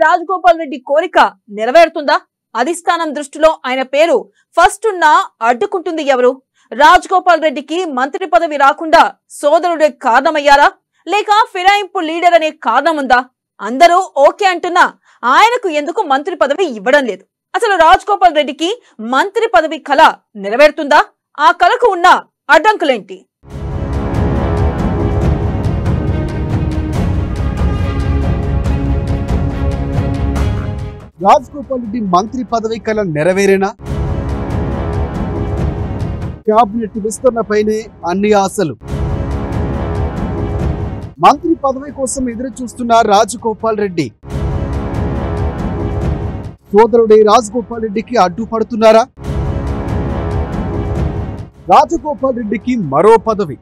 రాజగోపాల్ రెడ్డి కోరిక నెరవేరుతుందా? అధిష్టానం దృష్టిలో ఆయన పేరు ఫస్ట్ ఉన్నా అడ్డుకుంటుంది ఎవరు? రాజగోపాల్ రెడ్డికి మంత్రి పదవి రాకుండా సోదరుడే కారణమయ్యారా, లేక ఫిరాయింపు లీడర్ అనే కారణం ఉందా? అందరూ ఓకే అంటున్నా ఆయనకు ఎందుకు మంత్రి పదవి ఇవ్వడం లేదు? అసలు రాజగోపాల్ రెడ్డికి మంత్రి పదవి కల నెరవేరుతుందా? ఆ కలకు ఉన్న అడ్డంకులేంటి? రాజగోపాల్ రెడ్డి మంత్రి పదవి కల నెరవేరేనా? క్యాబినెట్ విస్తరణపైనే అన్ని ఆశలు. మంత్రి పదవి కోసం ఎదురు చూస్తున్న రాజగోపాల్ రెడ్డి సోదరుడే రాజగోపాల్ రెడ్డికి అడ్డుపడుతున్నారా? రాజగోపాల్ రెడ్డికి మరో పదవి.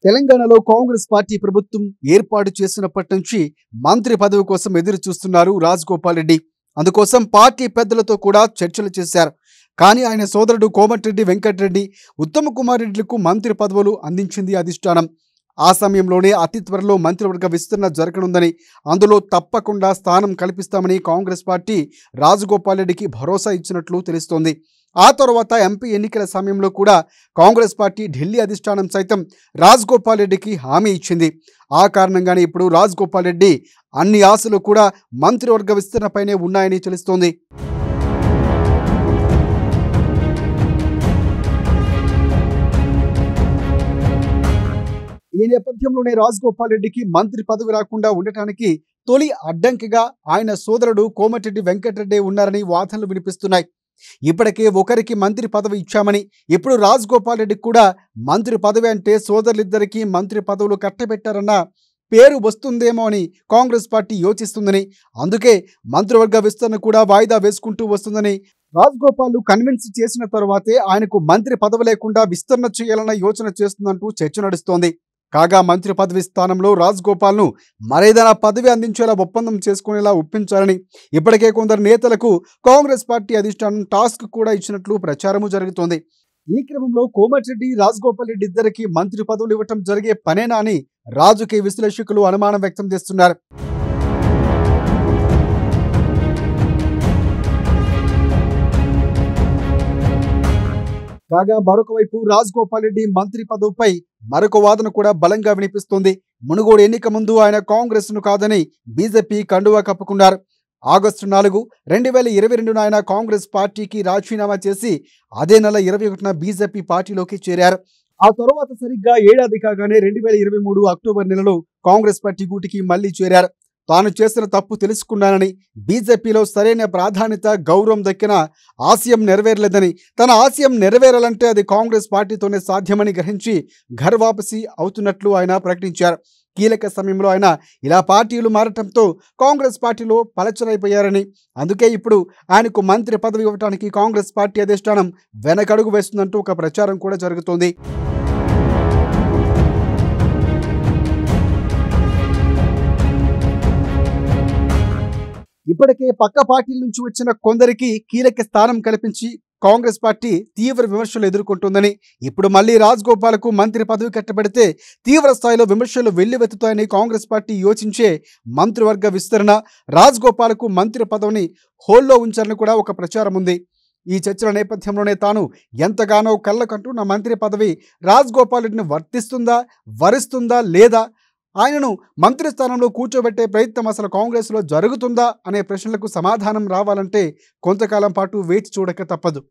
తెలంగాణలో కాంగ్రెస్ పార్టీ ప్రభుత్వం ఏర్పాటు చేసినప్పటి నుంచి మంత్రి పదవి కోసం ఎదురు చూస్తున్నారు రాజగోపాల్ రెడ్డి. అందుకోసం పార్టీ పెద్దలతో కూడా చర్చలు చేశారు. కానీ ఆయన సోదరుడు కోమటిరెడ్డి వెంకటరెడ్డి, ఉత్తమ్ కుమార్ రెడ్డిలకు మంత్రి పదవులు అందించింది అధిష్టానం. ఆ సమయంలోనే అతి త్వరలో మంత్రివర్గ విస్తరణ జరగనుందని, అందులో తప్పకుండా స్థానం కల్పిస్తామని కాంగ్రెస్ పార్టీ రాజగోపాల్ రెడ్డికి భరోసా ఇచ్చినట్లు తెలుస్తోంది. ఆ తర్వాత ఎంపీ ఎన్నికల సమయంలో కూడా కాంగ్రెస్ పార్టీ ఢిల్లీ అధిష్టానం సైతం రాజగోపాల్ రెడ్డికి హామీ ఇచ్చింది. ఆ కారణంగానే ఇప్పుడు రాజగోపాల్ రెడ్డి అన్ని ఆశలు కూడా మంత్రివర్గ విస్తరణపైనే ఉన్నాయని తెలుస్తోంది. ఈ నేపథ్యంలోనే రాజగోపాల్ రెడ్డికి మంత్రి పదవి రాకుండా ఉండటానికి తొలి అడ్డంకిగా ఆయన సోదరుడు కోమటిరెడ్డి వెంకటరెడ్డి ఉన్నారని వాదనలు వినిపిస్తున్నాయి. ఇప్పటికే ఒకరికి మంత్రి పదవి ఇచ్చామని, ఇప్పుడు రాజగోపాల్ రెడ్డికి కూడా మంత్రి పదవి అంటే సోదరులిద్దరికీ మంత్రి పదవులు కట్టబెట్టారన్న పేరు వస్తుందేమో అని కాంగ్రెస్ పార్టీ యోచిస్తుందని, అందుకే మంత్రివర్గ విస్తరణ కూడా వాయిదా వేసుకుంటూ వస్తుందని రాజగోపాల్ కన్విన్స్ చేసిన తర్వాతే ఆయనకు మంత్రి పదవి లేకుండా విస్తరణ చేయాలన్న యోచన చేస్తుందంటూ చర్చ నడుస్తోంది. కాగా మంత్రి పదవి స్థానంలో రాజగోపాల్ను మరేదైనా పదవి అందించేలా ఒప్పందం చేసుకునేలా ఒప్పించాలని ఇప్పటికే కొందరు నేతలకు కాంగ్రెస్ పార్టీ అధిష్టానం టాస్క్ కూడా ఇచ్చినట్లు ప్రచారము జరుగుతోంది. ఈ క్రమంలో కోమటిరెడ్డి, రాజగోపాల్ రెడ్డి ఇద్దరికి మంత్రి పదవులు ఇవ్వటం జరిగే పనేనా అని రాజకీయ విశ్లేషకులు అనుమానం వ్యక్తం చేస్తున్నారు. కాగా మరొక వైపు రాజగోపాల్ రెడ్డి మంత్రి పదవిపై మరొక వాదన కూడా బలంగా వినిపిస్తోంది. మునుగోడు ఎన్నిక ముందు ఆయన కాంగ్రెస్ ను కాదని బీజేపీ కండువా కప్పుకున్నారు. ఆగస్టు 4, 2022 ఆయన కాంగ్రెస్ పార్టీకి రాజీనామా చేసి అదే నెల 21న బీజేపీ పార్టీలోకి చేరారు. ఆ తర్వాత సరిగ్గా ఏడాది కాగానే 2023 అక్టోబర్ నెలలో కాంగ్రెస్ పార్టీ గూటికి మళ్లీ చేరారు. తాను చేసిన తప్పు తెలుసుకున్నానని, బీజేపీలో సరైన ప్రాధాన్యత, గౌరవం దక్కిన ఆశయం నెరవేరలేదని, తన ఆశయం నెరవేరాలంటే అది కాంగ్రెస్ పార్టీతోనే సాధ్యమని గ్రహించి ఘర్ వాపసీ అవుతున్నట్లు ఆయన ప్రకటించారు. కీలక సమయంలో ఆయన ఇలా పార్టీలు మారటంతో కాంగ్రెస్ పార్టీలో పలచరైపోయారని, అందుకే ఇప్పుడు ఆయనకు మంత్రి పదవి ఇవ్వడానికి కాంగ్రెస్ పార్టీ అధిష్టానం వెనకడుగు వేస్తుందంటూ ఒక ప్రచారం కూడా జరుగుతోంది. ఇప్పటికే పక్క పార్టీల నుంచి వచ్చిన కొందరికి కీలక స్థానం కల్పించి కాంగ్రెస్ పార్టీ తీవ్ర విమర్శలు ఎదుర్కొంటుందని, ఇప్పుడు మళ్లీ రాజగోపాల్కు మంత్రి పదవి కట్టబెడితే తీవ్ర స్థాయిలో విమర్శలు వెల్లువెత్తుతాయని కాంగ్రెస్ పార్టీ యోచించే మంత్రివర్గ విస్తరణ, రాజగోపాల్కు మంత్రి పదవిని హోల్లో ఉంచాలని కూడా ఒక ప్రచారం ఉంది. ఈ చర్చల నేపథ్యంలోనే తాను ఎంతగానో కళ్ళకంటున్న మంత్రి పదవి రాజగోపాల్ రెడ్డిని వరిస్తుందా లేదా, ఆయనను మంత్రి స్థానంలో కూర్చోబెట్టే ప్రయత్నం అసలు కాంగ్రెస్లో జరుగుతుందా అనే ప్రశ్నలకు సమాధానం రావాలంటే కొంతకాలం పాటు వేచి చూడక తప్పదు.